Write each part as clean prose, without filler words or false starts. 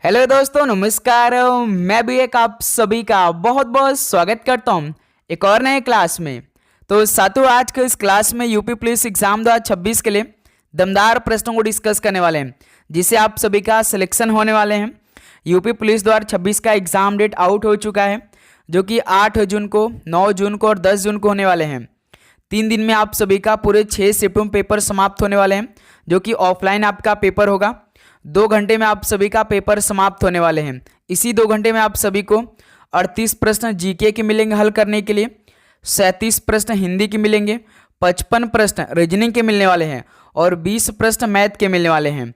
Hello दोस्तों, नमस्कार। मैं भी एक आप सभी का बहुत बहुत स्वागत करता हूं एक और नए क्लास में। तो साथियों, आज के इस क्लास में यूपी पुलिस एग्जाम 2026 के लिए दमदार प्रश्नों को डिस्कस करने वाले हैं, जिससे आप सभी का सिलेक्शन होने वाले हैं। यूपी पुलिस 2026 का एग्जाम डेट आउट हो चुका है, जो कि 8 जून को, 9 जून को और 10 जून को होने वाले हैं। 3 दिन में आप सभी का पूरे 6 शिफ्टों में पेपर समाप्त होने वाले हैं, जो कि ऑफलाइन आपका पेपर होगा। 2 घंटे में आप सभी का पेपर समाप्त होने वाले हैं। इसी 2 घंटे में आप सभी को 38 प्रश्न जीके के मिलेंगे हल करने के लिए, 37 प्रश्न हिंदी के मिलेंगे, 55 प्रश्न रीजनिंग के मिलने वाले हैं और 20 प्रश्न मैथ के मिलने वाले हैं।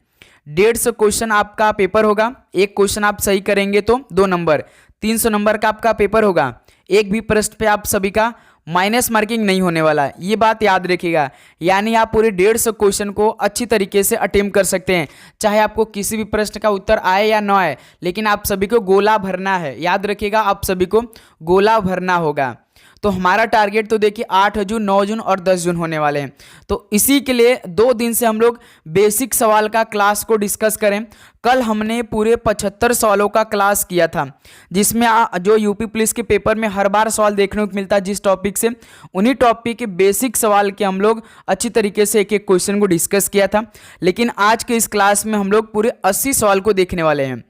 150 क्वेश्चन आपका पेपर होगा। एक क्वेश्चन आप सही करेंगे तो 2 नंबर, 300 नंबर का आपका पेपर होगा। एक भी प्रश्न पे आप सभी का माइनस मार्किंग नहीं होने वाला है, ये बात याद रखिएगा। यानी आप पूरे 150 क्वेश्चन को अच्छी तरीके से अटेम्प्ट कर सकते हैं, चाहे आपको किसी भी प्रश्न का उत्तर आए या ना आए, लेकिन आप सभी को गोला भरना है। याद रखिएगा, आप सभी को गोला भरना होगा। तो हमारा टारगेट तो देखिए 8 जून, 9 जून और 10 जून होने वाले हैं। तो इसी के लिए 2 दिन से हम लोग बेसिक सवाल का क्लास को डिस्कस करें। कल हमने पूरे 75 सवालों का क्लास किया था, जिसमें जो यूपी पुलिस के पेपर में हर बार सवाल देखने को मिलता है जिस टॉपिक से, उन्हीं टॉपिक के बेसिक सवाल के हम लोग अच्छी तरीके से एक एक क्वेश्चन को डिस्कस किया था। लेकिन आज के इस क्लास में हम लोग पूरे 80 सवाल को देखने वाले हैं,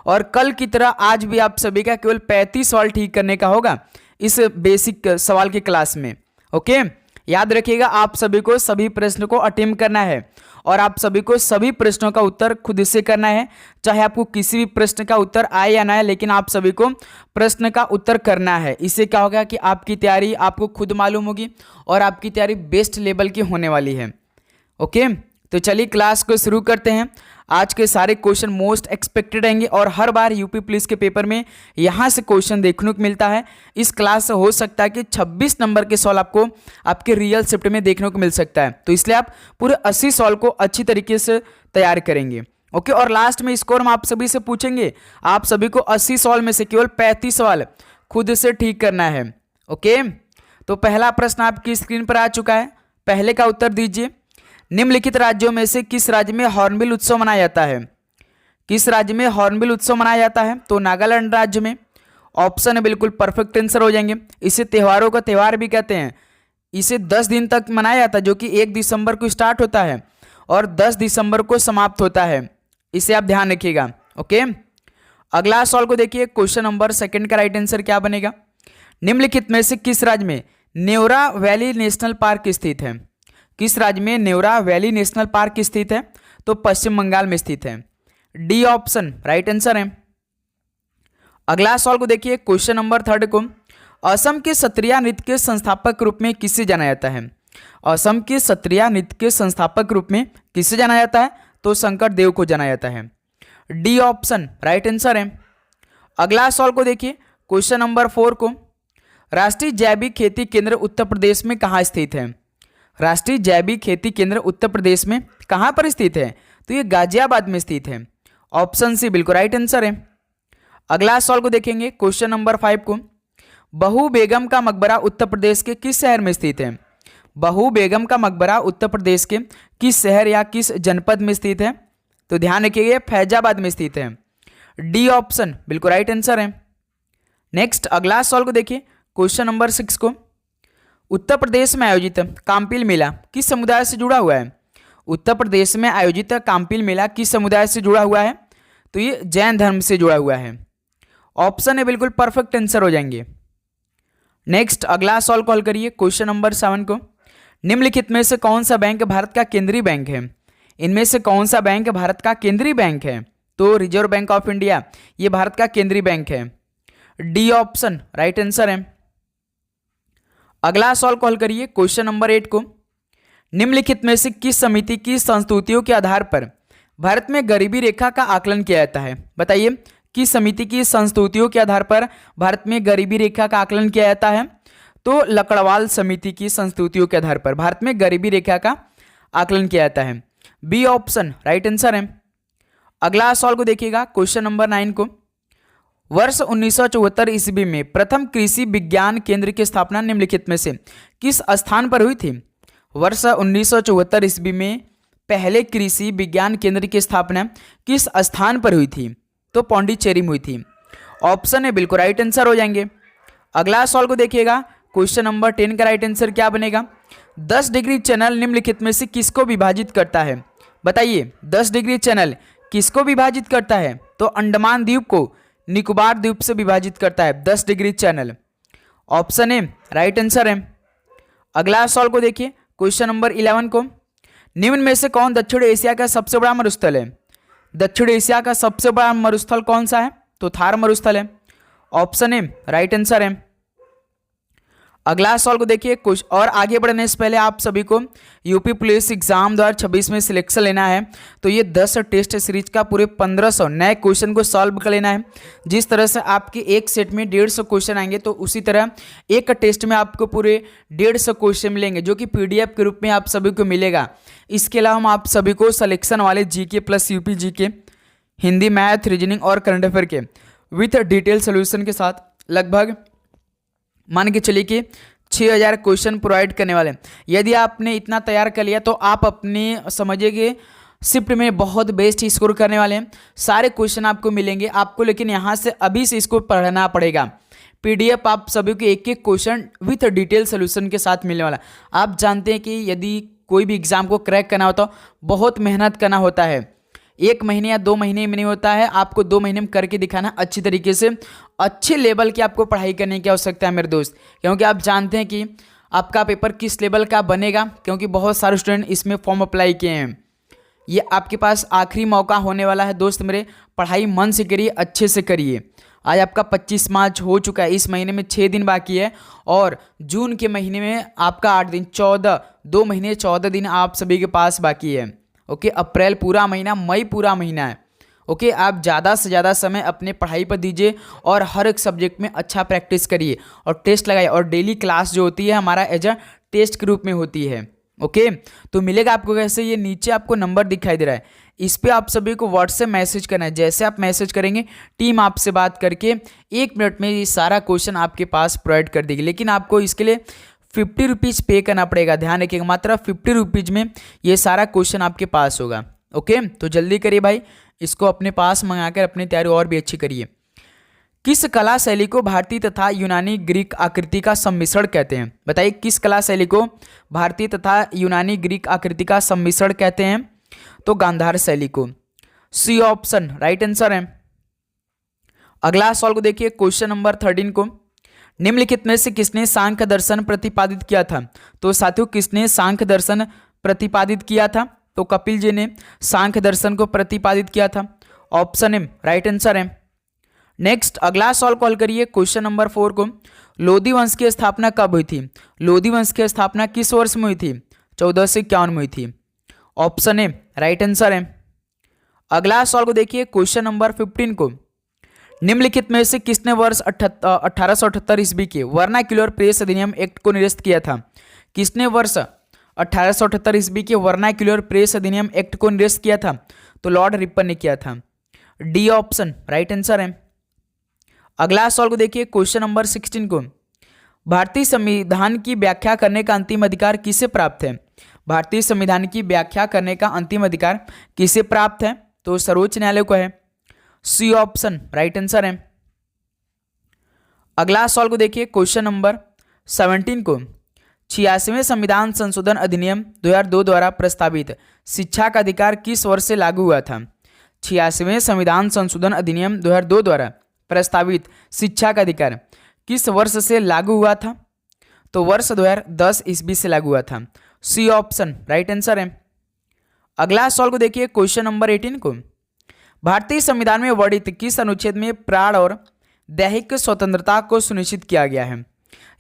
और कल की तरह आज भी आप सभी का केवल 35 सवाल ठीक करने का होगा इस बेसिक सवाल की क्लास में। ओके, याद रखिएगा, आप सभी को सभी प्रश्न को अटेम्प्ट करना है और आप सभी को सभी प्रश्नों का उत्तर खुद से करना है। चाहे आपको किसी भी प्रश्न का उत्तर आए या ना आए, लेकिन आप सभी को प्रश्न का उत्तर करना है। इससे क्या होगा कि आपकी तैयारी आपको खुद मालूम होगी और आपकी तैयारी बेस्ट लेवल की होने वाली है। ओके, तो चलिए क्लास को शुरू करते हैं। आज के सारे क्वेश्चन मोस्ट एक्सपेक्टेड रहेंगे और हर बार यूपी पुलिस के पेपर में यहाँ से क्वेश्चन देखने को मिलता है। इस क्लास से हो सकता है कि 26 नंबर के सवाल आपको आपके रियल शिफ्ट में देखने को मिल सकता है। तो इसलिए आप पूरे 80 सवाल को अच्छी तरीके से तैयार करेंगे। ओके, और लास्ट में स्कोर हम आप सभी से पूछेंगे। आप सभी को 80 सवाल में से केवल 35 सवाल खुद से ठीक करना है। ओके, तो पहला प्रश्न आपकी स्क्रीन पर आ चुका है। पहले का उत्तर दीजिए। निम्नलिखित राज्यों में से किस राज्य में हॉर्नबिल उत्सव मनाया जाता है? किस राज्य में हॉर्नबिल उत्सव मनाया जाता है? तो नागालैंड राज्य में। ऑप्शन है बिल्कुल परफेक्ट आंसर हो जाएंगे। इसे त्योहारों का त्योहार भी कहते हैं। इसे 10 दिन तक मनाया जाता है, जो कि 1 दिसंबर को स्टार्ट होता है और 10 दिसंबर को समाप्त होता है। इसे आप ध्यान रखिएगा। ओके, अगला सवाल को देखिए। क्वेश्चन नंबर 2 का राइट आंसर क्या बनेगा? निम्नलिखित में से किस राज्य में नेवरा वैली नेशनल पार्क स्थित है? किस राज्य में नेवरा वैली नेशनल पार्क स्थित है? तो पश्चिम बंगाल में स्थित है। डी ऑप्शन राइट आंसर है। अगला सवाल को देखिए। क्वेश्चन नंबर 3 को, असम के सत्रिया नृत्य के संस्थापक रूप में किसे जाना जाता है? असम के सत्रिया नृत्य के संस्थापक रूप में किसे जाना जाता है? तो शंकर देव को जाना जाता है। डी ऑप्शन राइट आंसर है। अगला सवाल को देखिए। क्वेश्चन नंबर 4 को, राष्ट्रीय जैविक खेती केंद्र उत्तर प्रदेश में कहाँ स्थित है? राष्ट्रीय जैविक खेती केंद्र उत्तर प्रदेश में कहां पर स्थित है? तो ये गाजियाबाद में स्थित है। ऑप्शन सी बिल्कुल राइट आंसर है। अगला सवाल को देखेंगे। क्वेश्चन नंबर 5 को, बहू बेगम का मकबरा उत्तर प्रदेश के किस शहर में स्थित है? बहू बेगम का मकबरा उत्तर प्रदेश के किस शहर या किस जनपद में स्थित है? तो ध्यान रखिएगा, फैजाबाद में स्थित है। डी ऑप्शन बिल्कुल राइट आंसर है। नेक्स्ट अगला सवाल को देखिए। क्वेश्चन नंबर 6 को, उत्तर प्रदेश में आयोजित काम्पिल मेला किस समुदाय से जुड़ा हुआ है? उत्तर प्रदेश में आयोजित काम्पिल मेला किस समुदाय से जुड़ा हुआ है? तो ये जैन धर्म से जुड़ा हुआ है। ऑप्शन है बिल्कुल परफेक्ट आंसर हो जाएंगे। नेक्स्ट अगला सवाल कॉल करिए। क्वेश्चन नंबर 7 को, निम्नलिखित में से कौन सा बैंक भारत का केंद्रीय बैंक है? इनमें से कौन सा बैंक भारत का केंद्रीय बैंक है? तो रिजर्व बैंक ऑफ इंडिया ये भारत का केंद्रीय बैंक है। डी ऑप्शन राइट आंसर है। अगला सवाल कॉल करिए। क्वेश्चन नंबर 8 को, निम्नलिखित में से किस समिति की संस्तुतियों के आधार पर भारत में गरीबी रेखा का आकलन किया जाता है? बताइए, किस समिति की संस्तुतियों के आधार पर भारत में गरीबी रेखा का आकलन किया जाता है? तो लकड़वाल समिति की संस्तुतियों के आधार पर भारत में गरीबी रेखा का आकलन किया जाता है। बी ऑप्शन राइट आंसर है। अगला सवाल को देखिएगा। क्वेश्चन नंबर 9 को, वर्ष 1974 ईस्वी में प्रथम कृषि विज्ञान केंद्र की स्थापना निम्नलिखित में से किस स्थान पर हुई थी? वर्ष 1974 ईस्वी में पहले कृषि विज्ञान केंद्र की स्थापना किस स्थान पर हुई थी? तो पौंडीचेरी में हुई थी। ऑप्शन है बिल्कुल राइट आंसर हो जाएंगे। अगला सवाल को देखिएगा, क्वेश्चन नंबर 10 का राइट आंसर क्या बनेगा? 10 डिग्री चैनल निम्नलिखित में से किसको विभाजित करता है? बताइए, 10 डिग्री चैनल किसको विभाजित करता है? तो अंडमान द्वीप को निकोबार द्वीप से विभाजित करता है 10 degree channel. Option A right answer है। अगला सवाल को देखिए, क्वेश्चन नंबर 11 को, निम्न में से कौन दक्षिण एशिया का सबसे बड़ा मरुस्थल है? दक्षिण एशिया का सबसे बड़ा मरुस्थल कौन सा है? तो थार मरुस्थल है। ऑप्शन ए राइट आंसर है। अगला सवाल को देखिए, कुछ और आगे बढ़ने से पहले आप सभी को यूपी पुलिस एग्जाम 2026 में सिलेक्शन लेना है, तो ये 10 टेस्ट सीरीज का पूरे 1500 नए क्वेश्चन को सॉल्व कर लेना है। जिस तरह से आपके एक सेट में 150 क्वेश्चन आएंगे, तो उसी तरह एक टेस्ट में आपको पूरे 150 क्वेश्चन मिलेंगे, जो कि PDF के रूप में आप सभी को मिलेगा। इसके अलावा हम आप सभी को सिलेक्शन वाले GK plus UP GK, Hindi, math, reasoning और करंट अफेयर के विथ डिटेल सोल्यूशन के साथ लगभग मान के चलिए कि 6000 क्वेश्चन प्रोवाइड करने वाले हैं। यदि आपने इतना तैयार कर लिया तो आप अपने समझिए कि शिफ्ट में बहुत बेस्ट स्कोर करने वाले हैं। सारे क्वेश्चन आपको मिलेंगे आपको, लेकिन यहाँ से अभी से इसको पढ़ना पड़ेगा। PDF आप सभी को एक एक क्वेश्चन विथ डिटेल सोल्यूशन के साथ मिलने वाला। आप जानते हैं कि यदि कोई भी एग्जाम को क्रैक करना होता तो बहुत मेहनत करना होता है। 1 महीने या 2 महीने में नहीं होता है, आपको 2 महीने में करके दिखाना अच्छी तरीके से। अच्छे लेवल की आपको पढ़ाई करने की आवश्यकता है मेरे दोस्त, क्योंकि आप जानते हैं कि आपका पेपर किस लेवल का बनेगा, क्योंकि बहुत सारे स्टूडेंट इसमें फॉर्म अप्लाई किए हैं। ये आपके पास आखिरी मौका होने वाला है दोस्त मेरे। पढ़ाई मन से करिए, अच्छे से करिए। आज आपका 25 मार्च हो चुका है, इस महीने में 6 दिन बाकी है, और जून के महीने में आपका 8 दिन, 2 महीने 14 दिन आप सभी के पास बाकी है। ओके, अप्रैल पूरा महीना, मई पूरा महीना है। ओके, आप ज़्यादा से ज़्यादा समय अपने पढ़ाई पर दीजिए और हर एक सब्जेक्ट में अच्छा प्रैक्टिस करिए और टेस्ट लगाइए। और डेली क्लास जो होती है हमारा एज अ टेस्ट के रूप में होती है। ओके, तो मिलेगा आपको कैसे? ये नीचे आपको नंबर दिखाई दे रहा है, इस पर आप सभी को व्हाट्सएप मैसेज करना है। जैसे आप मैसेज करेंगे, टीम आपसे बात करके 1 मिनट में ये सारा क्वेश्चन आपके पास प्रोवाइड कर देगी। लेकिन आपको इसके लिए 50 रुपीज़ पे करना पड़ेगा। ध्यान रखिएगा, मात्र 50 रुपीज़ में ये सारा क्वेश्चन आपके पास होगा। ओके, तो जल्दी करिए भाई, इसको अपने पास मंगाकर अपनी तैयारी और भी अच्छी करिए। किस कला शैली को भारतीय तथा यूनानी ग्रीक आकृति का सम्मिश्रण कहते हैं? बताइए, किस कला शैली को भारतीय तथा यूनानी ग्रीक आकृति का सम्मिश्रण कहते हैं? तो गांधार शैली को। सी ऑप्शन राइट आंसर है। अगला सवाल को देखिए, क्वेश्चन नंबर 13 को, निम्नलिखित में से किसने सांख्य दर्शन प्रतिपादित किया था? तो साथियों, किसने सांख्य दर्शन प्रतिपादित किया था? तो कपिल जी ने सांख्य दर्शन को प्रतिपादित किया था। ऑप्शन ए राइट आंसर है। नेक्स्ट अगला सवाल कॉल करिए, क्वेश्चन नंबर 4 को, लोधी वंश की स्थापना कब हुई थी? लोधी वंश की स्थापना किस वर्ष में हुई थी? 1451 में हुई थी। ऑप्शन ए राइट आंसर है। अगला सवाल को देखिए, क्वेश्चन नंबर 15 को, निम्नलिखित में से किसने वर्ष 1878 ईस्वी के वर्नाक्यूलर प्रेस अधिनियम एक्ट को निरस्त किया था? किसने वर्ष 1878 ईस्वी के वर्नाक्यूलर प्रेस अधिनियम एक्ट को निरस्त किया था? तो लॉर्ड रिपन ने किया था। डी ऑप्शन राइट आंसर है। अगला सवाल को देखिए, क्वेश्चन नंबर 16 को, भारतीय संविधान की व्याख्या करने का अंतिम अधिकार किसे प्राप्त है? भारतीय संविधान की व्याख्या करने का अंतिम अधिकार किसे प्राप्त है? तो सर्वोच्च न्यायालय को है। सी ऑप्शन राइट आंसर है। अगला सवाल को देखिए, क्वेश्चन नंबर 17 को, 86वें संविधान संशोधन अधिनियम 2002 द्वारा प्रस्तावित शिक्षा का अधिकार किस वर्ष से लागू हुआ था? 86वें संविधान संशोधन अधिनियम 2002 द्वारा प्रस्तावित शिक्षा का अधिकार किस वर्ष से लागू हुआ था? तो वर्ष 2010 ईस्वी से लागू हुआ था। सी ऑप्शन राइट आंसर है। अगला सवाल को देखिए, क्वेश्चन नंबर 18 को, भारतीय संविधान में वर्णित किस अनुच्छेद में प्राण और दैहिक स्वतंत्रता को सुनिश्चित किया गया है?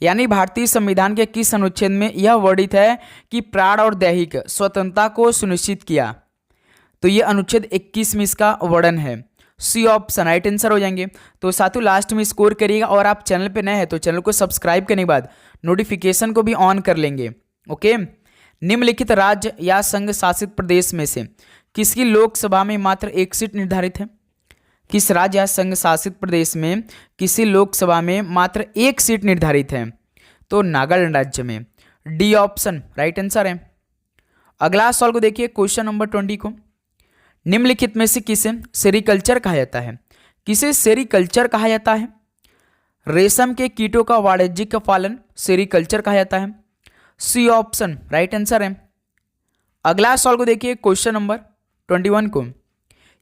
यानी भारतीय संविधान के किस अनुच्छेद में यह वर्णित है कि प्राण और दैहिक स्वतंत्रता को सुनिश्चित किया? तो ये अनुच्छेद 21 में इसका वर्णन है। सी ऑप्शन राइट आंसर हो जाएंगे। तो साथियों, लास्ट में स्कोर करिएगा, और आप चैनल पे नए हैं तो चैनल को सब्सक्राइब करने के बाद नोटिफिकेशन को भी ऑन कर लेंगे। ओके, निम्नलिखित राज्य या संघ शासित प्रदेश में से किसकी लोकसभा में मात्र 1 सीट निर्धारित है? किस राज्य या संघ शासित प्रदेश में किसी लोकसभा में मात्र 1 सीट निर्धारित है? तो नागालैंड राज्य में। डी ऑप्शन राइट आंसर है। अगला सवाल को देखिए, क्वेश्चन नंबर 20 को, निम्नलिखित में से किसे सेरिकल्चर कहा जाता है? किसे सेरीकल्चर कहा जाता है? रेशम के कीटों का वाणिज्यिक पालन सेरीकल्चर कहा जाता है। सी ऑप्शन राइट आंसर है। अगला सवाल को देखिए, क्वेश्चन नंबर 21 को,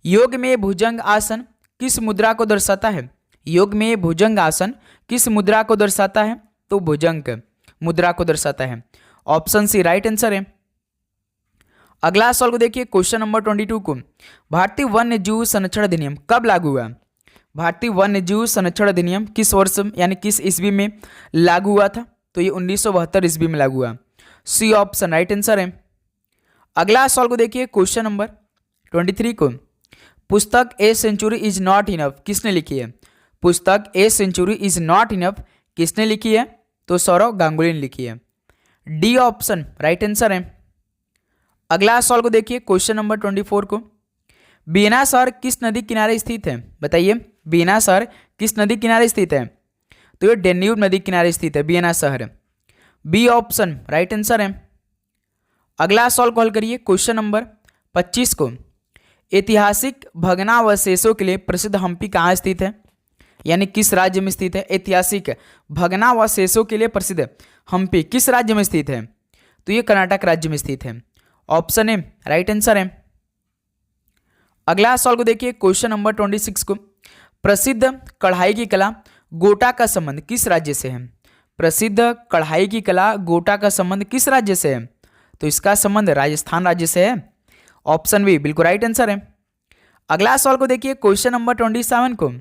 योग में भुजंग आसन किस मुद्रा को दर्शाता है? योग में भुजंग आसन किस मुद्रा को दर्शाता है? तो भुजंग मुद्रा को दर्शाता है। ऑप्शन सी राइट आंसर है। अगला सवाल को देखिए, क्वेश्चन नंबर 22 को, भारतीय वन्य जीव संरक्षण अधिनियम कब लागू हुआ? भारतीय वन्य जीव संरक्षण अधिनियम किस वर्ष यानी किस ईस्वी में लागू हुआ था? तो ये 1972 ईस्वी में लागू हुआ। सी ऑप्शन राइट आंसर है। अगला सवाल को देखिए, क्वेश्चन नंबर 23 को, पुस्तक a century is not enough किसने लिखी है? पुस्तक a century is not enough किसने लिखी है? तो सौरव गांगुली ने लिखी है। डी ऑप्शन राइट आंसर है। अगला सवाल को देखिए, क्वेश्चन नंबर 24 को, बीना शहर किस नदी किनारे स्थित है? बताइए, बीना शहर किस नदी किनारे स्थित है? तो ये डेन्यूब नदी किनारे स्थित है बीना शहर। बी ऑप्शन राइट आंसर है। अगला सवाल को हल करिए, क्वेश्चन नंबर 25 को, ऐतिहासिक भग्नावशेषों के लिए प्रसिद्ध हम्पी कहाँ स्थित है? यानी किस राज्य में स्थित है? ऐतिहासिक भग्नावशेषों के लिए प्रसिद्ध हम्पी किस राज्य में स्थित है? तो ये कर्नाटक राज्य में स्थित है। ऑप्शन ए राइट आंसर है। अगला सवाल को देखिए, क्वेश्चन नंबर 26 को, प्रसिद्ध कढ़ाई की कला गोटा का संबंध किस राज्य से है? प्रसिद्ध कढ़ाई की कला गोटा का संबंध किस राज्य से है? तो इसका संबंध राजस्थान राज्य से है। ऑप्शन बी बिल्कुल राइट आंसर है। अगला सवाल को देखिए, क्वेश्चन नंबर 27 को,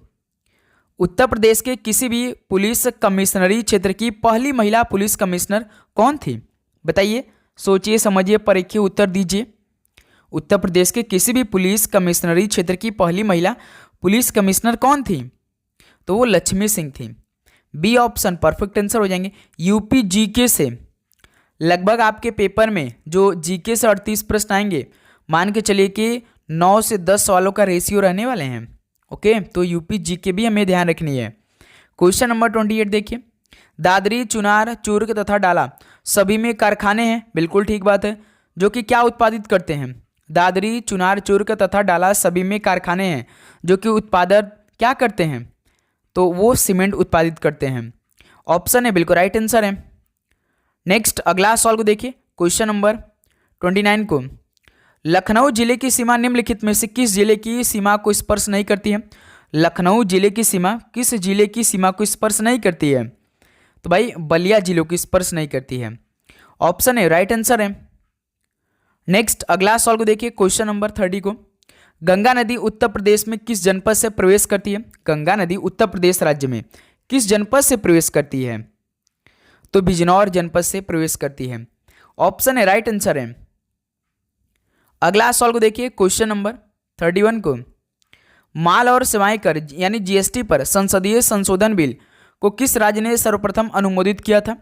उत्तर प्रदेश के किसी भी पुलिस कमिश्नरी क्षेत्र की पहली महिला पुलिस कमिश्नर कौन थी? बताइए, सोचिए समझिए, परीक्षित उत्तर दीजिए। उत्तर प्रदेश के किसी भी पुलिस कमिश्नरी क्षेत्र की पहली महिला पुलिस कमिश्नर कौन थी? तो वो लक्ष्मी सिंह थी। बी ऑप्शन परफेक्ट आंसर हो जाएंगे। यूपी जीके से लगभग आपके पेपर में जो जीके से 38 प्रश्न आएंगे, मान के चलिए कि 9 से 10 सवालों का रेशियो रहने वाले हैं। ओके, तो यूपी जीके भी हमें ध्यान रखनी है। क्वेश्चन नंबर 28 देखिए, दादरी, चुनार, चूर्क तथा डाला सभी में कारखाने हैं। बिल्कुल ठीक बात है। जो कि क्या उत्पादित करते हैं? दादरी, चुनार, चूर्क तथा डाला सभी में कारखाने हैं जो कि उत्पादन क्या करते हैं? तो वो सीमेंट उत्पादित करते हैं। ऑप्शन है बिल्कुल राइट आंसर है। नेक्स्ट अगला सवाल को देखिए, क्वेश्चन नंबर 29 को, लखनऊ जिले की सीमा निम्नलिखित में से किस जिले की सीमा को स्पर्श नहीं करती है? लखनऊ जिले की सीमा किस जिले की सीमा को स्पर्श नहीं करती है? तो भाई बलिया जिलों की स्पर्श नहीं करती है। ऑप्शन है राइट आंसर है। नेक्स्ट अगला सवाल को देखिए, क्वेश्चन नंबर 30 को, गंगा नदी उत्तर प्रदेश में किस जनपद से प्रवेश करती है? गंगा नदी उत्तर प्रदेश राज्य में किस जनपद से प्रवेश करती है? तो बिजनौर जनपद से प्रवेश करती है। ऑप्शन है राइट आंसर है। अगला सवाल को देखिए, क्वेश्चन नंबर 31 को, माल और सेवाएं कर यानी जीएसटी पर संसदीय संशोधन बिल को किस राज्य ने सर्वप्रथम अनुमोदित किया था?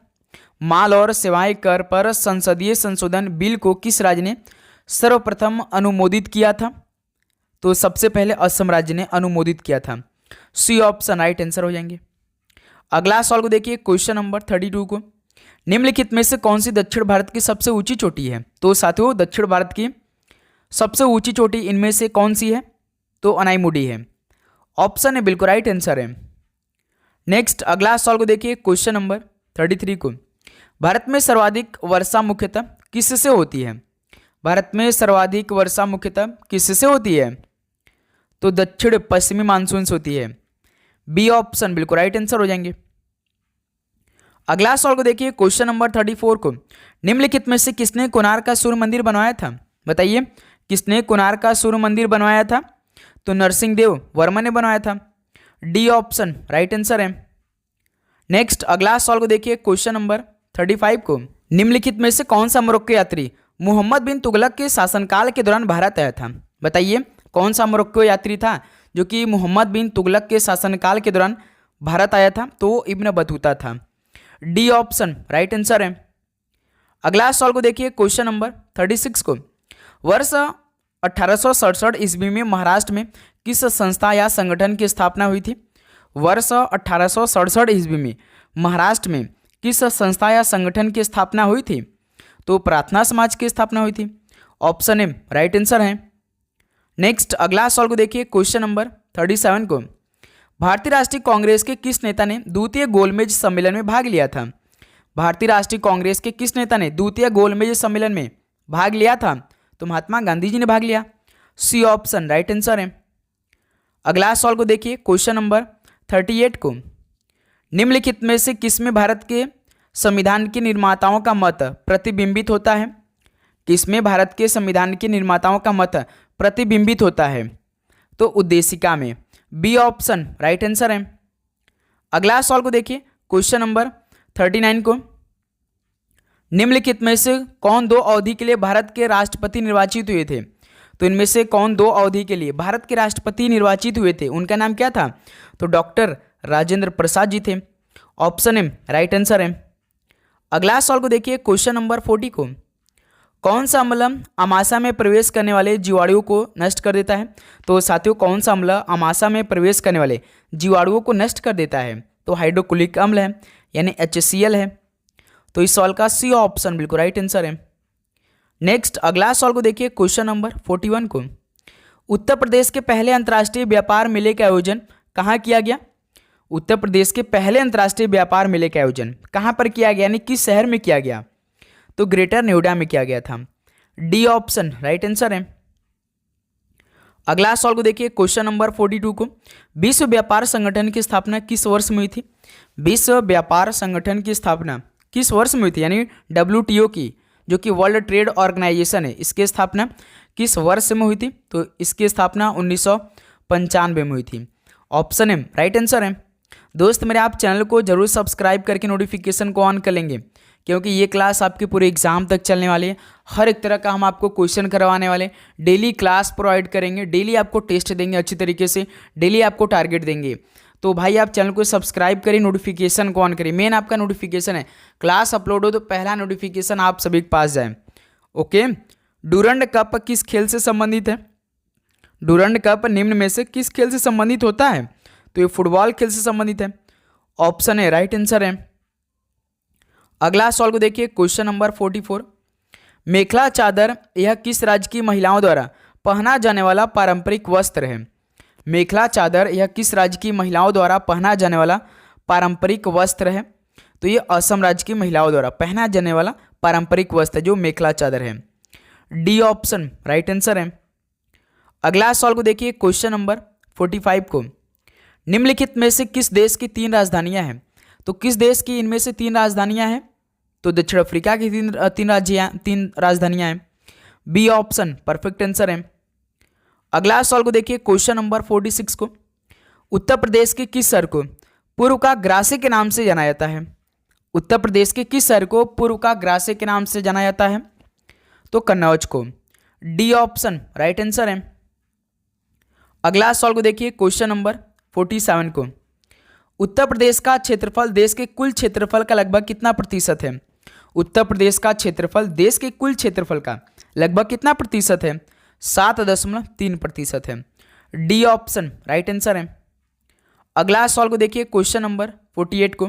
माल और सेवाएं कर पर संसदीय संशोधन बिल को किस राज्य ने सर्वप्रथम अनुमोदित किया था? तो सबसे पहले असम राज्य ने अनुमोदित किया था। सी ऑप्शन राइट आंसर हो जाएंगे। अगला सवाल को देखिए, क्वेश्चन नंबर 32 को, निम्नलिखित में से कौन सी दक्षिण भारत की सबसे ऊंची चोटी है? तो साथियों, दक्षिण भारत की सबसे ऊंची चोटी इनमें से कौन सी है? तो अनाईमुडी है। ऑप्शन है बिल्कुल राइट आंसर है। नेक्स्ट अगला सवाल को देखिए, क्वेश्चन नंबर 33 को, भारत में सर्वाधिक वर्षा मुख्यतः किससे होती है? भारत में सर्वाधिक वर्षा मुख्यतः किससे होती है? तो दक्षिण पश्चिमी मानसून से होती है। बी ऑप्शन बिल्कुल राइट आंसर हो जाएंगे। अगला सवाल को देखिए, क्वेश्चन नंबर 34 को, निम्नलिखित में से किसने कोणार्क का सूर्य मंदिर बनवाया था? बताइए, किसने कोणार्क का सूर्य मंदिर बनवाया था? तो नरसिंह देव वर्मा ने बनवाया था। डी ऑप्शन राइट आंसर है। नेक्स्ट अगला सवाल को देखिए, क्वेश्चन नंबर 35 को, निम्नलिखित में से कौन सा मोरक्को यात्री मोहम्मद बिन तुगलक के शासनकाल के दौरान भारत आया था? बताइए, कौन सा मोरक्को यात्री था जो कि मोहम्मद बिन तुगलक के शासनकाल के दौरान भारत आया था? तो इब्न बतूता था। डी ऑप्शन राइट आंसर है। अगला सवाल को देखिए, क्वेश्चन नंबर 36 को, वर्ष 1867 ईस्वी में महाराष्ट्र में किस संस्था या संगठन की स्थापना हुई थी? वर्ष 1867 ईस्वी में महाराष्ट्र में किस संस्था या संगठन की स्थापना हुई थी? तो प्रार्थना समाज की स्थापना हुई थी। ऑप्शन ए राइट आंसर है। नेक्स्ट अगला सवाल को देखिए, क्वेश्चन नंबर 37 को, भारतीय राष्ट्रीय कांग्रेस के किस नेता ने द्वितीय गोलमेज सम्मेलन में भाग लिया था? भारतीय राष्ट्रीय कांग्रेस के किस नेता ने द्वितीय गोलमेज सम्मेलन में भाग लिया था? तो महात्मा गांधी जी ने भाग लिया। सी ऑप्शन राइट आंसर है। अगला सवाल को देखिए, क्वेश्चन नंबर 38 को, निम्नलिखित में से किसमें भारत के संविधान के निर्माताओं का मत प्रतिबिंबित होता है? किसमें भारत के संविधान के निर्माताओं का मत प्रतिबिंबित होता है? तो उद्देशिका में। बी ऑप्शन राइट आंसर है। अगला सवाल को देखिए, क्वेश्चन नंबर 39 को, निम्नलिखित में से कौन 2 अवधि के लिए भारत के राष्ट्रपति निर्वाचित हुए थे? तो इनमें से कौन 2 अवधि के लिए भारत के राष्ट्रपति निर्वाचित हुए थे? उनका नाम क्या था? तो डॉक्टर राजेंद्र प्रसाद जी थे। ऑप्शन ए राइट आंसर है। अगला सवाल को देखिए, क्वेश्चन नंबर 40 को, कौन सा अम्ल आमाशय में प्रवेश करने वाले जीवाणुओं को नष्ट कर देता है? तो साथियों, कौन सा अम्ल आमाशय में प्रवेश करने वाले जीवाणुओं को नष्ट कर देता है? तो हाइड्रोक्लोरिक अम्ल है, यानी HCl है। तो इस सवाल का सी ऑप्शन बिल्कुल राइट आंसर है। नेक्स्ट अगला सवाल को देखिए, क्वेश्चन नंबर 41 को, उत्तर प्रदेश के पहले अंतर्राष्ट्रीय व्यापार मेले का आयोजन कहाँ किया गया? उत्तर प्रदेश के पहले अंतर्राष्ट्रीय व्यापार मेले का आयोजन कहाँ पर किया गया, यानी किस शहर में किया गया? तो ग्रेटर नोएडा में किया गया था। डी ऑप्शन राइट आंसर है। अगला सवाल को देखिए, क्वेश्चन नंबर 42 को, विश्व व्यापार संगठन की स्थापना किस वर्ष में हुई थी? विश्व व्यापार संगठन की स्थापना किस वर्ष में हुई थी, यानी WTO की, जो कि वर्ल्ड ट्रेड ऑर्गेनाइजेशन है, इसकी स्थापना किस वर्ष में हुई थी? तो इसकी स्थापना 1995 में हुई थी। ऑप्शन एम राइट आंसर है। दोस्त मेरे, आप चैनल को जरूर सब्सक्राइब करके नोटिफिकेशन को ऑन कर लेंगे, क्योंकि ये क्लास आपके पूरे एग्जाम तक चलने वाली है। हर एक तरह का हम आपको क्वेश्चन करवाने वाले, डेली क्लास प्रोवाइड करेंगे, डेली आपको टेस्ट देंगे अच्छी तरीके से, डेली आपको टारगेट देंगे। तो भाई आप चैनल को सब्सक्राइब करिए, नोटिफिकेशन को ऑन करिए। मेन आपका नोटिफिकेशन है, क्लास अपलोड हो तो पहला नोटिफिकेशन आप सभी के पास जाए। ओके, डूरंड कप किस खेल से संबंधित है? डूरंड कप निम्न में से किस खेल से संबंधित होता है? तो ये फुटबॉल खेल से संबंधित है। ऑप्शन है राइट आंसर है। अगला सवाल को देखिए, क्वेश्चन नंबर 44, मेखला चादर यह किस राज्य की महिलाओं द्वारा पहना जाने वाला पारंपरिक वस्त्र है? मेखला चादर यह किस राज्य की महिलाओं द्वारा पहना जाने वाला पारंपरिक वस्त्र है? तो ये असम राज्य की महिलाओं द्वारा पहना जाने वाला पारंपरिक वस्त्र जो मेखला चादर है। डी ऑप्शन राइट आंसर है। अगला सवाल को देखिए, क्वेश्चन नंबर 45 को, निम्नलिखित में से किस देश की 3 राजधानियां हैं? तो किस देश की इनमें से 3 राजधानियां हैं? तो दक्षिण अफ्रीका की 3 राजधानियां हैं। बी ऑप्शन परफेक्ट आंसर है। अगला सवाल को देखिए, क्वेश्चन नंबर 46 को, उत्तर प्रदेश के किस शहर को पूर्व का ग्रासे के नाम से जाना जाता है? उत्तर प्रदेश के किस शहर को पूर्व का ग्रासे के नाम से जाना जाता है? तो कन्नौज को। डी ऑप्शन राइट आंसर है। अगला सवाल को देखिए, क्वेश्चन नंबर 47 को, उत्तर प्रदेश का क्षेत्रफल देश के कुल क्षेत्रफल का लगभग कितना प्रतिशत है? उत्तर प्रदेश का क्षेत्रफल देश के कुल क्षेत्रफल का लगभग कितना प्रतिशत है? 7.3% है। डी ऑप्शन राइट आंसर है। अगला सवाल को देखिए, क्वेश्चन नंबर 48 को,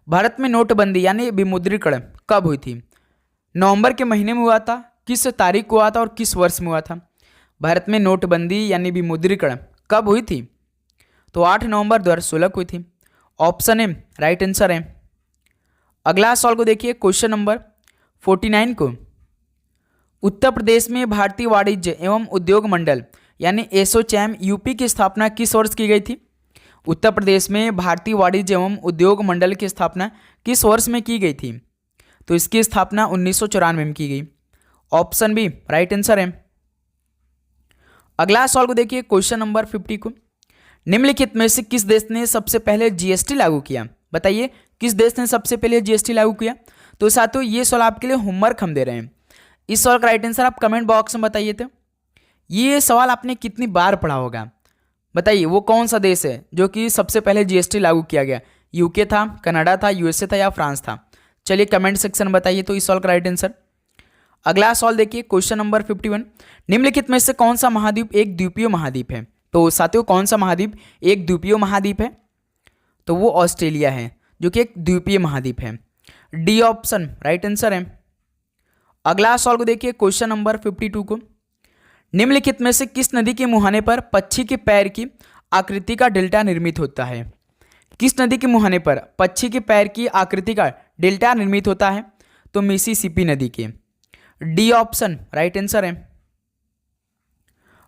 भारत में नोटबंदी यानी विमुद्रीकरण कब हुई थी? नवंबर के महीने में हुआ था, किस तारीख को हुआ था और किस वर्ष में हुआ था? भारत में नोटबंदी यानी विमुद्रीकरण कब हुई थी? तो 8 नवंबर 2016 को हुई थी। ऑप्शन ए राइट आंसर है। अगला सवाल को देखिए, क्वेश्चन नंबर 49 को, उत्तर प्रदेश में भारतीय वाणिज्य एवं उद्योग मंडल यानी एसोचैम यूपी की स्थापना किस वर्ष की गई थी? उत्तर प्रदेश में भारतीय वाणिज्य एवं उद्योग मंडल की स्थापना किस वर्ष में की गई थी? तो इसकी स्थापना 1994 में की गई। ऑप्शन बी राइट आंसर है। अगला सवाल को देखिए, क्वेश्चन नंबर 50 को, निम्नलिखित में से किस देश ने सबसे पहले जीएसटी लागू किया? बताइए, किस देश ने सबसे पहले जीएसटी लागू किया? तो साथियों, ये सवाल आपके लिए होमवर्क हम दे रहे हैं। इस सवाल का राइट आंसर आप कमेंट बॉक्स में बताइए। तो ये सवाल आपने कितनी बार पढ़ा होगा? बताइए, वो कौन सा देश है जो कि सबसे पहले जीएसटी लागू किया गया? यूके था, कनाडा था, यूएसए था या फ्रांस था? चलिए कमेंट सेक्शन में बताइए तो इस सवाल का राइट आंसर। अगला सवाल देखिए, क्वेश्चन नंबर 51, निम्नलिखित में से कौन सा महाद्वीप एक द्वीपीय महाद्वीप है? तो साथियों, कौन सा महाद्वीप एक द्वीपीय महाद्वीप है? तो वो ऑस्ट्रेलिया है, जो कि एक द्वीपीय महाद्वीप है। डी ऑप्शन राइट आंसर है। अगला सवाल को देखिए, क्वेश्चन नंबर 52 को, निम्नलिखित में से किस नदी के मुहाने पर पक्षी के पैर की आकृति का डेल्टा निर्मित होता है? किस नदी के मुहाने पर पक्षी के पैर की आकृति का डेल्टा निर्मित होता है? तो मिसिसिपी नदी के। डी ऑप्शन राइट आंसर है।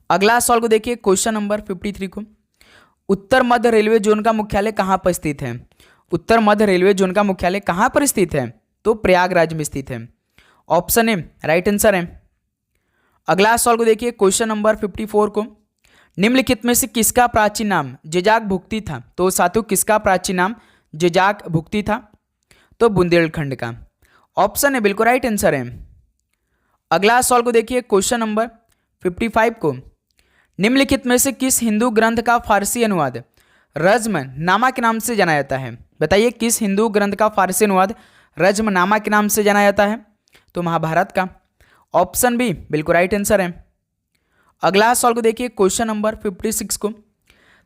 अगला सवाल को देखिए, क्वेश्चन नंबर 53 को। उत्तर मध्य रेलवे जोन का मुख्यालय कहाँ पर स्थित है? उत्तर मध्य रेलवे जोन का मुख्यालय कहाँ पर स्थित है? तो प्रयागराज में स्थित है। ऑप्शन ए राइट आंसर है। अगला सवाल को देखिए, क्वेश्चन नंबर 54 को। निम्नलिखित में से किसका प्राचीन नाम जेजाक भुक्ति था? तो साथियों किसका प्राचीन नाम जेजाक भुक्ति था? तो बुंदेलखंड का। ऑप्शन है बिल्कुल राइट आंसर है। अगला सवाल को देखिए, क्वेश्चन नंबर 55 को। निम्नलिखित में से किस हिंदू ग्रंथ का फारसी अनुवाद रज्मनामा के नाम से जाना जाता है? बताइए किस हिंदू ग्रंथ का फारसी अनुवाद रज्मनामा के नाम से जाना जाता है? तो महाभारत का। ऑप्शन बी बिल्कुल राइट आंसर है। अगला सवाल को देखिए, क्वेश्चन नंबर 56 को।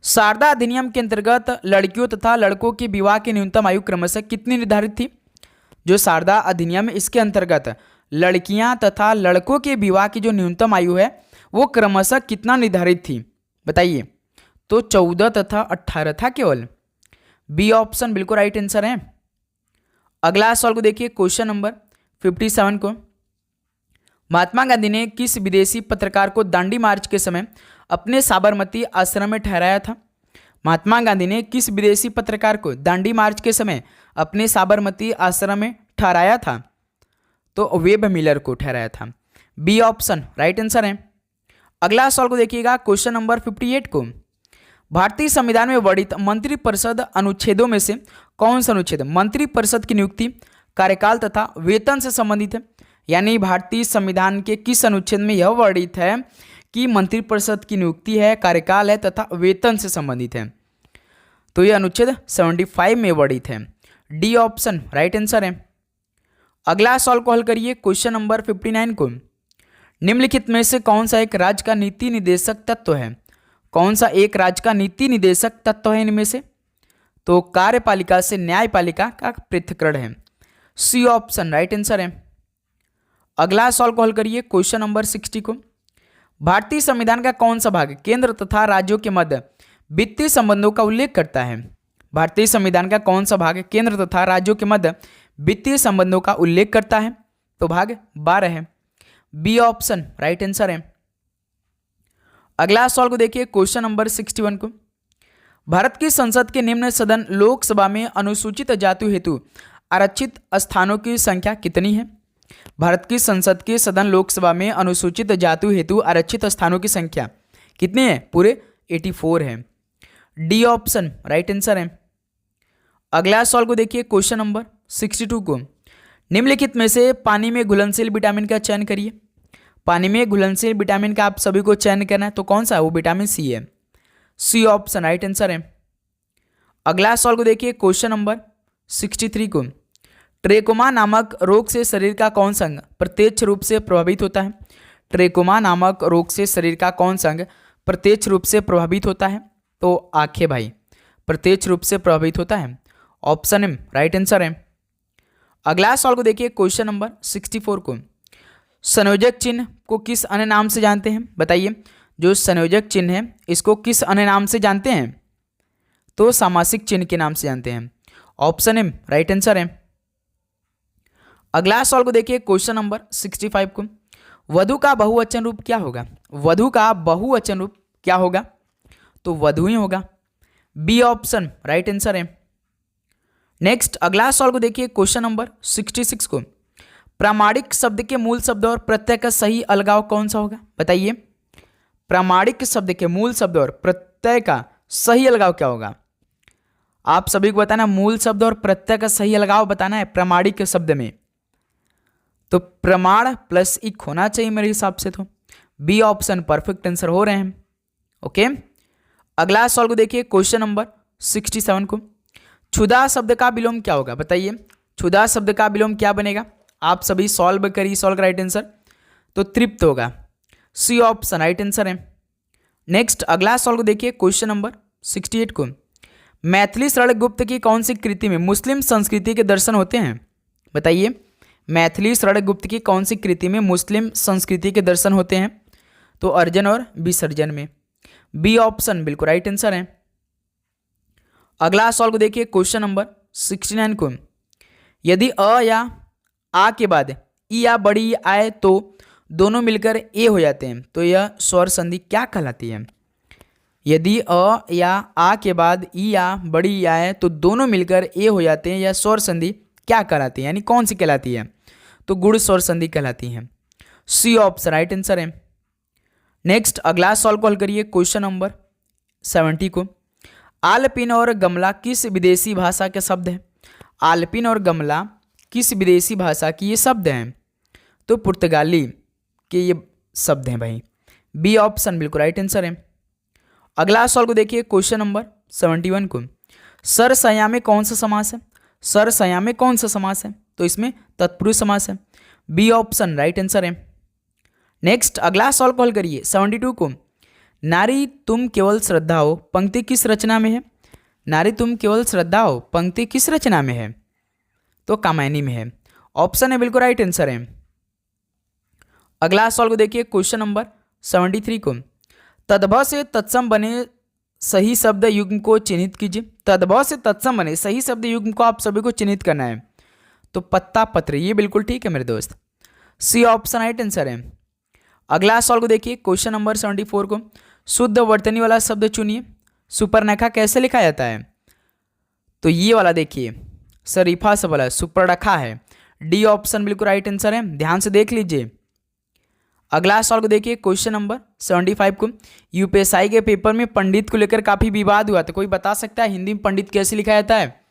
शारदा अधिनियम के अंतर्गत लड़कियों तथा लड़कों के विवाह की न्यूनतम आयु क्रमशः कितनी निर्धारित थी? जो शारदा अधिनियम है इसके अंतर्गत लड़कियां तथा लड़कों के विवाह की जो न्यूनतम आयु है वो क्रमशः कितना निर्धारित थी? बताइए। तो 14 तथा 18 था केवल। बी ऑप्शन बिल्कुल राइट आंसर है। अगला सवाल को देखिए, क्वेश्चन नंबर 57 को। महात्मा गांधी ने किस विदेशी पत्रकार को दांडी मार्च के समय अपने साबरमती आश्रम में ठहराया था? महात्मा गांधी ने किस विदेशी पत्रकार को दांडी मार्च के समय अपने साबरमती आश्रम में ठहराया था? तो वेब मिलर को ठहराया था। बी ऑप्शन राइट आंसर है। अगला सवाल को देखिएगा, क्वेश्चन नंबर 58 को। भारतीय संविधान में वर्णित मंत्रिपरिषद अनुच्छेदों में से कौन सा अनुच्छेद मंत्रिपरिषद की नियुक्ति, कार्यकाल तथा वेतन से संबंधित है? यानी भारतीय संविधान के किस अनुच्छेद में यह वर्णित है कि मंत्रिपरिषद की नियुक्ति है, कार्यकाल है तथा वेतन से संबंधित है? तो यह अनुच्छेद 75 में वर्णित है। डी ऑप्शन राइट आंसर है। अगला सवाल को हल करिए, क्वेश्चन नंबर 59 को। निम्नलिखित में से कौन सा एक राज्य का नीति निदेशक तत्व है? कौन सा एक राज्य का नीति निदेशक तत्व है इनमें से? तो कार्यपालिका से न्यायपालिका का पृथक्करण है। सी ऑप्शन राइट आंसर है। अगला सवाल को हल करिए, क्वेश्चन नंबर 60 को। भारतीय संविधान का कौन सा भाग केंद्र तथा राज्यों के मध्य वित्तीय संबंधों का उल्लेख करता है? भारतीय संविधान का कौन सा भाग केंद्र तथा राज्यों के मध्य वित्तीय संबंधों का उल्लेख करता है? तो भाग 12 है। बी ऑप्शन राइट आंसर है। अगला सवाल को देखिए, क्वेश्चन नंबर 61 को। भारत की संसद के निम्न सदन लोकसभा में अनुसूचित जाति हेतु आरक्षित स्थानों की संख्या कितनी है? भारत की संसद के सदन लोकसभा में अनुसूचित जाति हेतु आरक्षित स्थानों की संख्या कितनी है? पूरे 84 है। डी ऑप्शन राइट आंसर है। अगला सवाल को देखिए, क्वेश्चन नंबर 62 को। निम्नलिखित में से पानी में घुलनशील विटामिन का चयन करिए। पानी में घुलनशील विटामिन का आप सभी को चयन करना है, तो कौन सा है? वो विटामिन सी है। सी ऑप्शन राइट आंसर है। अगला सवाल को देखिए, क्वेश्चन नंबर 63 को। ट्रेकोमा नामक रोग से शरीर का कौन सा अंग प्रत्यक्ष रूप से प्रभावित होता है? ट्रेकोमा नामक रोग से शरीर का कौन सा अंग प्रत्यक्ष रूप से प्रभावित होता है? तो आंखें भाई प्रत्यक्ष रूप से प्रभावित होता है। ऑप्शन एम राइट आंसर है। अगला सवाल को देखिए, क्वेश्चन नंबर 64 को। संयोजक चिन्ह को किस अन्य नाम से जानते हैं? बताइए। जो संयोजक चिन्ह है इसको किस अन्य नाम से जानते हैं? तो सामासिक चिन्ह के नाम से जानते हैं। ऑप्शन एम राइट आंसर है। अगला सवाल को देखिए, क्वेश्चन नंबर 65 को। वधु का बहुवचन रूप क्या होगा? वधु का बहुवचन रूप क्या होगा? तो वधु ही होगा। बी ऑप्शन राइट आंसर है। नेक्स्ट अगला सवाल को देखिए, क्वेश्चन नंबर 66 को। प्रामाणिक शब्द के मूल शब्द और प्रत्यय का सही अलगाव कौन सा होगा? बताइए। प्रामाणिक शब्द के मूल शब्द और प्रत्यय का सही अलगाव क्या होगा? आप सभी को बताना, मूल शब्द और प्रत्यय का सही अलगाव बताना है प्रामाणिक शब्द में। तो प्रमाण प्लस इक होना चाहिए मेरे हिसाब से। तो बी ऑप्शन परफेक्ट आंसर हो रहे हैं। ओके। अगला सवाल को देखिए, क्वेश्चन नंबर 67 को। क्षुधा शब्द का विलोम क्या होगा? बताइए। क्षुधा शब्द का विलोम क्या बनेगा? आप सभी सॉल्व करिए। सॉल्व राइट आंसर तो तृप्त होगा। सी ऑप्शन राइट आंसर है। नेक्स्ट अगला सवाल को देखिए, क्वेश्चन नंबर 68 को। मैथिली शरण गुप्त की कौन सी कृति में मुस्लिम संस्कृति के दर्शन होते हैं? बताइए। मैथिली शरण गुप्त की कौन सी कृति में मुस्लिम संस्कृति के दर्शन होते हैं? तो अर्जन और विसर्जन में। बी ऑप्शन बिल्कुल राइट आंसर है। अगला सवाल को देखिए क्वेश्चन नंबर 69 को, यदि अ या आ के बाद ई या बड़ी ई आए तो दोनों मिलकर ए हो जाते हैं, तो यह स्वर संधि क्या कहलाती है? यदि अ या आ के बाद ई या बड़ी ई आए तो दोनों मिलकर ए हो जाते हैं, यह स्वर संधि क्या कहलाती है, यानी कौन सी कहलाती है? तो गुण स्वर संधि कहलाती है। सी ऑप्शन राइट आंसर है। नेक्स्ट अगला सवाल को हल करिए क्वेश्चन नंबर 70 को, आलपिन और गमला किस विदेशी भाषा के शब्द हैं? आलपिन और गमला किस विदेशी भाषा की ये शब्द हैं? तो पुर्तगाली के ये शब्द हैं भाई। बी ऑप्शन बिल्कुल राइट आंसर है। अगला सवाल को देखिए क्वेश्चन नंबर 71 को, सरसया में कौन सा समास है? सरसया में कौन सा समास है? तो इसमें तत्पुरुष समास है। बी ऑप्शन राइट आंसर है। नेक्स्ट अगला सवाल को हल करिए 72 को, नारी तुम केवल श्रद्धा हो पंक्ति किस रचना में है? नारी तुम केवल श्रद्धा हो पंक्ति किस रचना में है? तो कामायनी में है। ऑप्शन है बिल्कुल राइट आंसर है। अगला सवाल को देखिए क्वेश्चन नंबर 73 को, तद्भव से तत्सम बने सही शब्द युग्म को चिन्हित कीजिए। तद्भव से तत्सम बने सही शब्द युग्म को आप सभी को चिन्हित करना है। तो पत्ता पत्र, ये बिल्कुल ठीक है मेरे दोस्त। सी ऑप्शन राइट आंसर है। अगला सवाल को देखिए क्वेश्चन नंबर 74 को, शुद्ध वर्तनी वाला शब्द चुनिए। सुपर्णखा कैसे लिखा जाता है? तो ये वाला देखिए शरीफा से वाला सुपर्णखा है। डी ऑप्शन बिल्कुल राइट आंसर है, ध्यान से देख लीजिए। अगला सवाल को देखिए क्वेश्चन नंबर 75 को, यूपीएससी के पेपर में पंडित को लेकर काफी विवाद हुआ था, कोई बता सकता है हिंदी में पंडित कैसे लिखा जाता है?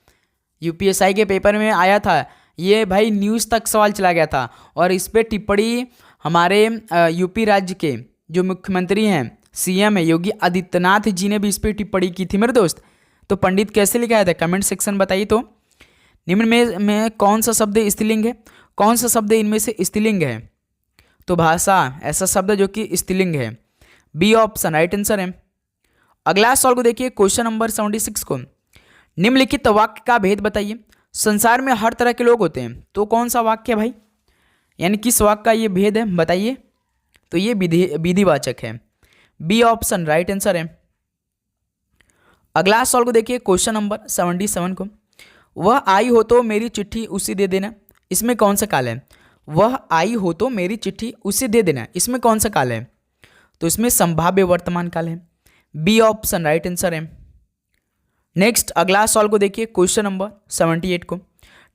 यूपीएससी के पेपर में आया था ये भाई, न्यूज़ तक सवाल चला गया था और इस पर टिप्पणी हमारे यूपी राज्य के जो मुख्यमंत्री हैं, सीएम है योगी आदित्यनाथ जी ने भी इस पर टिप्पणी की थी मेरे दोस्त। तो पंडित कैसे लिखा जाता है कमेंट सेक्शन बताइए। तो निम्न में कौन सा शब्द स्त्रीलिंग है? कौन सा शब्द इनमें से स्त्रीलिंग है? तो भाषा ऐसा शब्द जो कि स्त्रीलिंग है। बी ऑप्शन राइट आंसर है। अगला सवाल को देखिए क्वेश्चन नंबर 76 को, निम्नलिखित वाक्य का भेद बताइए। संसार में हर तरह के लोग होते हैं, तो कौन सा वाक्य है भाई? यानी किस वाक्य का ये भेद है बताइए? तो ये विधिवाचक है। बी ऑप्शन राइट आंसर है। अगला सवाल को देखिए क्वेश्चन नंबर 77 को, वह आई हो तो मेरी चिट्ठी उसे दे देना, इसमें कौन सा काल है? वह आई हो तो मेरी चिट्ठी उसे दे देना, इसमें कौन सा काल है? तो इसमें संभाव्य वर्तमान काल है। बी ऑप्शन राइट आंसर है। नेक्स्ट अगला सवाल को देखिए क्वेश्चन नंबर 78 को,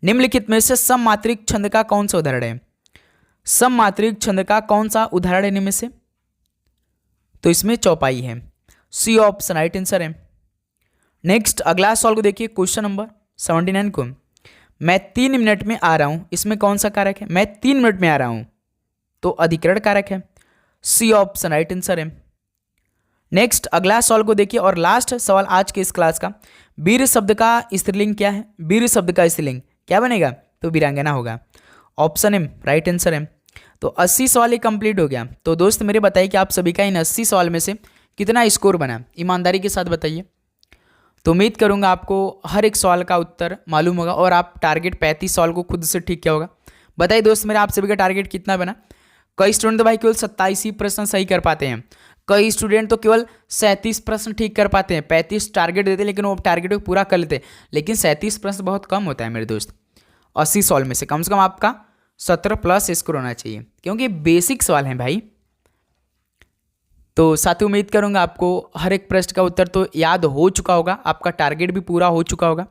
निम्नलिखित में से सममात्रिक छंद का कौन सा उदाहरण है? सममात्रिक छंद का कौन सा उदाहरण है इनमें से? तो इसमें चौपाई है। सी ऑप्शन राइट आंसर है। नेक्स्ट अगला सवाल को देखिए क्वेश्चन नंबर 79 को, मैं 3 मिनट में आ रहा हूं, इसमें कौन सा कारक है? मैं 3 मिनट में आ रहा हूं, तो अधिकरण कारक है। सी ऑप्शन राइट आंसर है। नेक्स्ट अगला सवाल को देखिए और लास्ट सवाल आज के इस क्लास का, वीर शब्द का स्त्रीलिंग क्या है? वीर शब्द का स्त्रीलिंग क्या बनेगा? तो वीरांगना होगा। ऑप्शन एम राइट आंसर है। तो 80 सवाल ही कंप्लीट हो गया। तो दोस्त मेरे बताइए कि आप सभी का इन 80 सवाल में से कितना स्कोर बना, ईमानदारी के साथ बताइए। तो उम्मीद करूंगा आपको हर एक सवाल का उत्तर मालूम होगा और आप टारगेट 35 सवाल को खुद से ठीक किया होगा। बताइए दोस्त मेरे आप सभी का टारगेट कितना बना? कई स्टूडेंट तो भाई केवल 27 ही प्रश्न सही कर पाते हैं, कई स्टूडेंट तो केवल 37 प्रश्न ठीक कर पाते हैं। 35 टारगेट देते हैं लेकिन वो टारगेट को पूरा कर लेते हैं, लेकिन 37 प्रश्न बहुत कम होता है मेरे दोस्त। 80 सवाल में से कम आपका 17 प्लस स्कोर होना चाहिए, क्योंकि बेसिक सवाल हैं भाई। तो साथ ही उम्मीद करूंगा आपको हर एक प्रश्न का उत्तर तो याद हो चुका होगा, आपका टारगेट भी पूरा हो चुका होगा।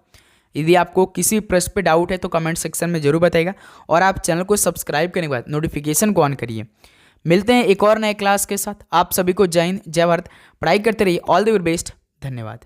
यदि आपको किसी प्रश्न पे डाउट है तो कमेंट सेक्शन में जरूर बताइएगा और आप चैनल को सब्सक्राइब करने के बाद नोटिफिकेशन को ऑन करिए। मिलते हैं एक और नए क्लास के साथ। आप सभी को जय हिंद, जय भारत। पढ़ाई करते रहिए। All the very best. धन्यवाद।